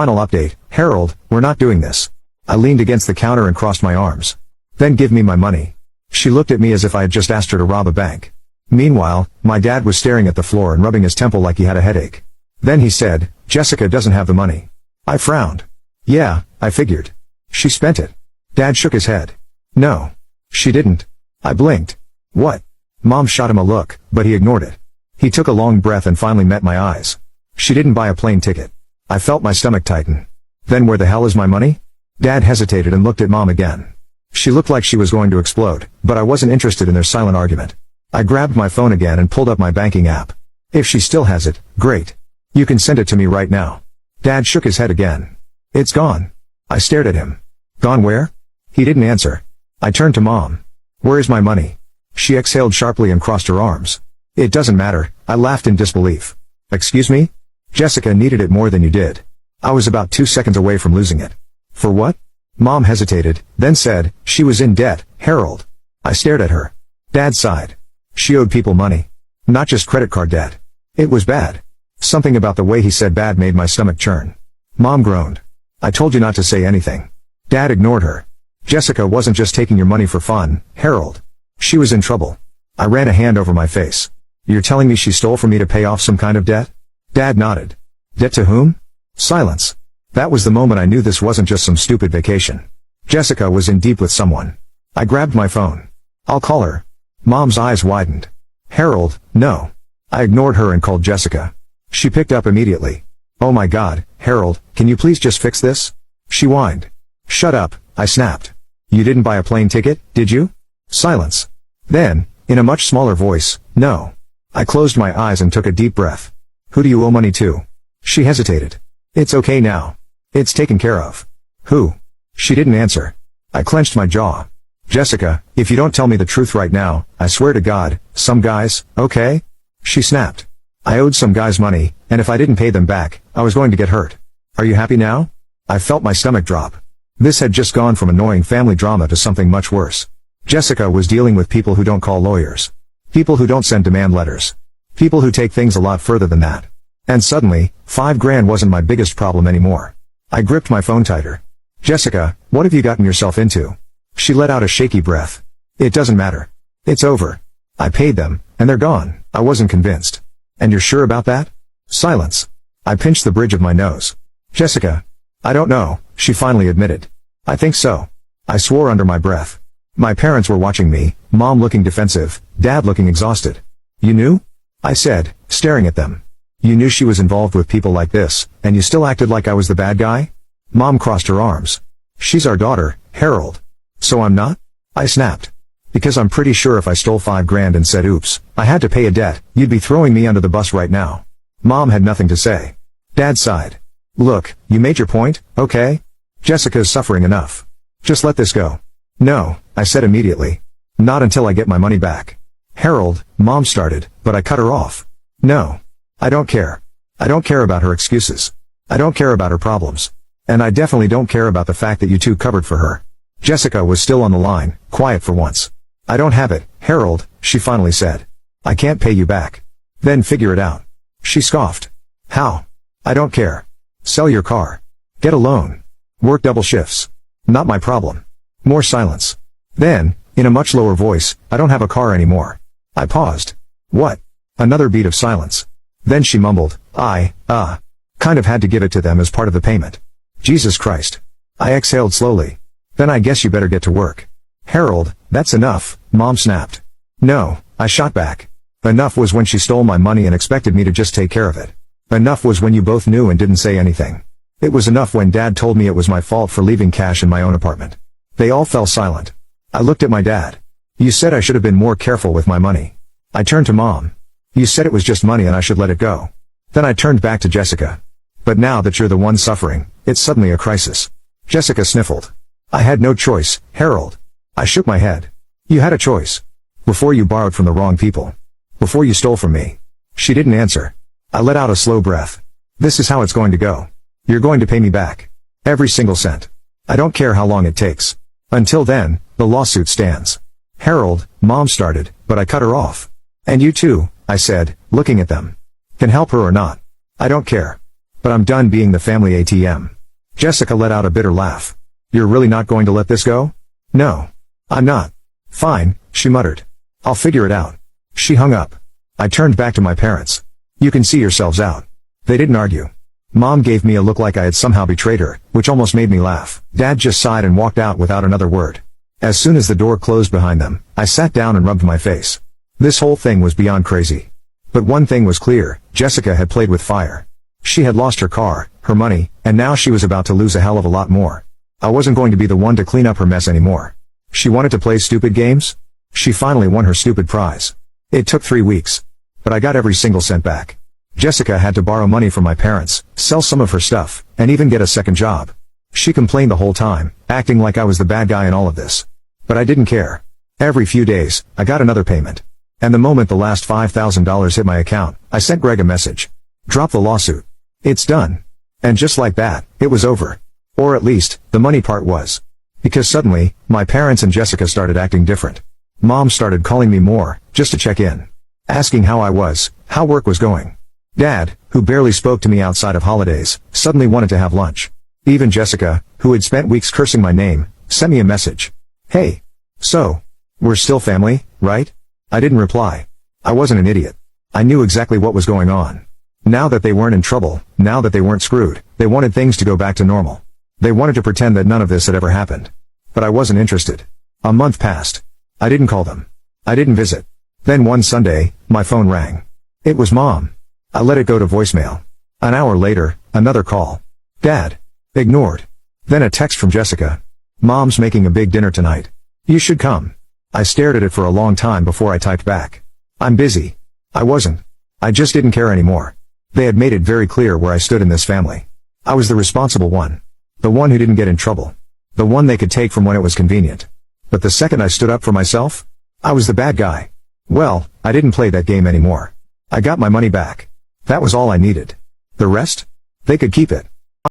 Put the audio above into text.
Final update, Harold, we're not doing this. I leaned against the counter and crossed my arms. Then give me my money. She looked at me as if I had just asked her to rob a bank. Meanwhile, my dad was staring at the floor and rubbing his temple like he had a headache. Then he said, Jessica doesn't have the money. I frowned. Yeah, I figured. She spent it. Dad shook his head. No. She didn't. I blinked. What? Mom shot him a look, but he ignored it. He took a long breath and finally met my eyes. She didn't buy a plane ticket. I felt my stomach tighten. Then where the hell is my money? Dad hesitated and looked at Mom again. She looked like she was going to explode, but I wasn't interested in their silent argument. I grabbed my phone again and pulled up my banking app. If she still has it, great. You can send it to me right now. Dad shook his head again. It's gone. I stared at him. Gone where? He didn't answer. I turned to Mom. Where's my money? She exhaled sharply and crossed her arms. It doesn't matter, I laughed in disbelief. Excuse me? Jessica needed it more than you did. I was about 2 seconds away from losing it. For what? Mom hesitated, then said, she was in debt, Harold. I stared at her. Dad sighed. She owed people money. Not just credit card debt. It was bad. Something about the way he said bad made my stomach churn. Mom groaned. I told you not to say anything. Dad ignored her. Jessica wasn't just taking your money for fun, Harold. She was in trouble. I ran a hand over my face. You're telling me she stole from me to pay off some kind of debt? Dad nodded. Debt to whom? Silence. That was the moment I knew this wasn't just some stupid vacation. Jessica was in deep with someone. I grabbed my phone. I'll call her. Mom's eyes widened. Harold, no. I ignored her and called Jessica. She picked up immediately. Oh my God, Harold, can you please just fix this? She whined. Shut up, I snapped. You didn't buy a plane ticket, did you? Silence. Then, in a much smaller voice, no. I closed my eyes and took a deep breath. Who do you owe money to? She hesitated. It's okay now. It's taken care of. Who? She didn't answer. I clenched my jaw. Jessica, if you don't tell me the truth right now, I swear to God, some guys, okay? She snapped. I owed some guys money, and if I didn't pay them back, I was going to get hurt. Are you happy now? I felt my stomach drop. This had just gone from annoying family drama to something much worse. Jessica was dealing with people who don't call lawyers. People who don't send demand letters. People who take things a lot further than that. And suddenly, $5,000 wasn't my biggest problem anymore. I gripped my phone tighter. Jessica, what have you gotten yourself into? She let out a shaky breath. It doesn't matter. It's over. I paid them, and they're gone. I wasn't convinced. And you're sure about that? Silence. I pinched the bridge of my nose. Jessica. I don't know, she finally admitted. I think so. I swore under my breath. My parents were watching me, Mom looking defensive, Dad looking exhausted. You knew? I said, staring at them. You knew she was involved with people like this, and you still acted like I was the bad guy? Mom crossed her arms. She's our daughter, Harold. So I'm not? I snapped. Because I'm pretty sure if I stole $5,000 and said oops, I had to pay a debt, you'd be throwing me under the bus right now. Mom had nothing to say. Dad sighed. Look, you made your point, okay? Jessica's suffering enough. Just let this go. No, I said immediately. Not until I get my money back. Harold, Mom started, but I cut her off. No. I don't care. I don't care about her excuses. I don't care about her problems. And I definitely don't care about the fact that you two covered for her. Jessica was still on the line, quiet for once. I don't have it, Harold, she finally said. I can't pay you back. Then figure it out. She scoffed. How? I don't care. Sell your car. Get a loan. Work double shifts. Not my problem. More silence. Then, in a much lower voice, I don't have a car anymore. I paused. What? Another beat of silence. Then she mumbled, kind of had to give it to them as part of the payment. Jesus Christ. I exhaled slowly. Then I guess you better get to work. Harold, that's enough, Mom snapped. No, I shot back. Enough was when she stole my money and expected me to just take care of it. Enough was when you both knew and didn't say anything. It was enough when Dad told me it was my fault for leaving cash in my own apartment. They all fell silent. I looked at my dad. You said I should have been more careful with my money. I turned to Mom. You said it was just money and I should let it go. Then I turned back to Jessica. But now that you're the one suffering, it's suddenly a crisis. Jessica sniffled. I had no choice, Harold. I shook my head. You had a choice. Before you borrowed from the wrong people. Before you stole from me. She didn't answer. I let out a slow breath. This is how it's going to go. You're going to pay me back. Every single cent. I don't care how long it takes. Until then, the lawsuit stands. Harold, Mom started, but I cut her off. And you too, I said, looking at them. Can help her or not. I don't care. But I'm done being the family ATM. Jessica let out a bitter laugh. You're really not going to let this go? No. I'm not. Fine, she muttered. I'll figure it out. She hung up. I turned back to my parents. You can see yourselves out. They didn't argue. Mom gave me a look like I had somehow betrayed her, which almost made me laugh. Dad just sighed and walked out without another word. As soon as the door closed behind them, I sat down and rubbed my face. This whole thing was beyond crazy. But one thing was clear, Jessica had played with fire. She had lost her car, her money, and now she was about to lose a hell of a lot more. I wasn't going to be the one to clean up her mess anymore. She wanted to play stupid games? She finally won her stupid prize. It took 3 weeks. But I got every single cent back. Jessica had to borrow money from my parents, sell some of her stuff, and even get a second job. She complained the whole time, acting like I was the bad guy in all of this. But I didn't care. Every few days, I got another payment. And the moment the last $5,000 hit my account, I sent Greg a message. Drop the lawsuit. It's done. And just like that, it was over. Or at least, the money part was. Because suddenly, my parents and Jessica started acting different. Mom started calling me more, just to check in. Asking how I was, how work was going. Dad, who barely spoke to me outside of holidays, suddenly wanted to have lunch. Even Jessica, who had spent weeks cursing my name, sent me a message. Hey. So. We're still family, right? I didn't reply. I wasn't an idiot. I knew exactly what was going on. Now that they weren't in trouble, now that they weren't screwed, they wanted things to go back to normal. They wanted to pretend that none of this had ever happened. But I wasn't interested. A month passed. I didn't call them. I didn't visit. Then one Sunday, my phone rang. It was Mom. I let it go to voicemail. An hour later, another call. Dad. Ignored. Then a text from Jessica. Mom's making a big dinner tonight. You should come. I stared at it for a long time before I typed back. I'm busy. I wasn't. I just didn't care anymore. They had made it very clear where I stood in this family. I was the responsible one. The one who didn't get in trouble. The one they could take from when it was convenient. But the second I stood up for myself, I was the bad guy. Well, I didn't play that game anymore. I got my money back. That was all I needed. The rest? They could keep it.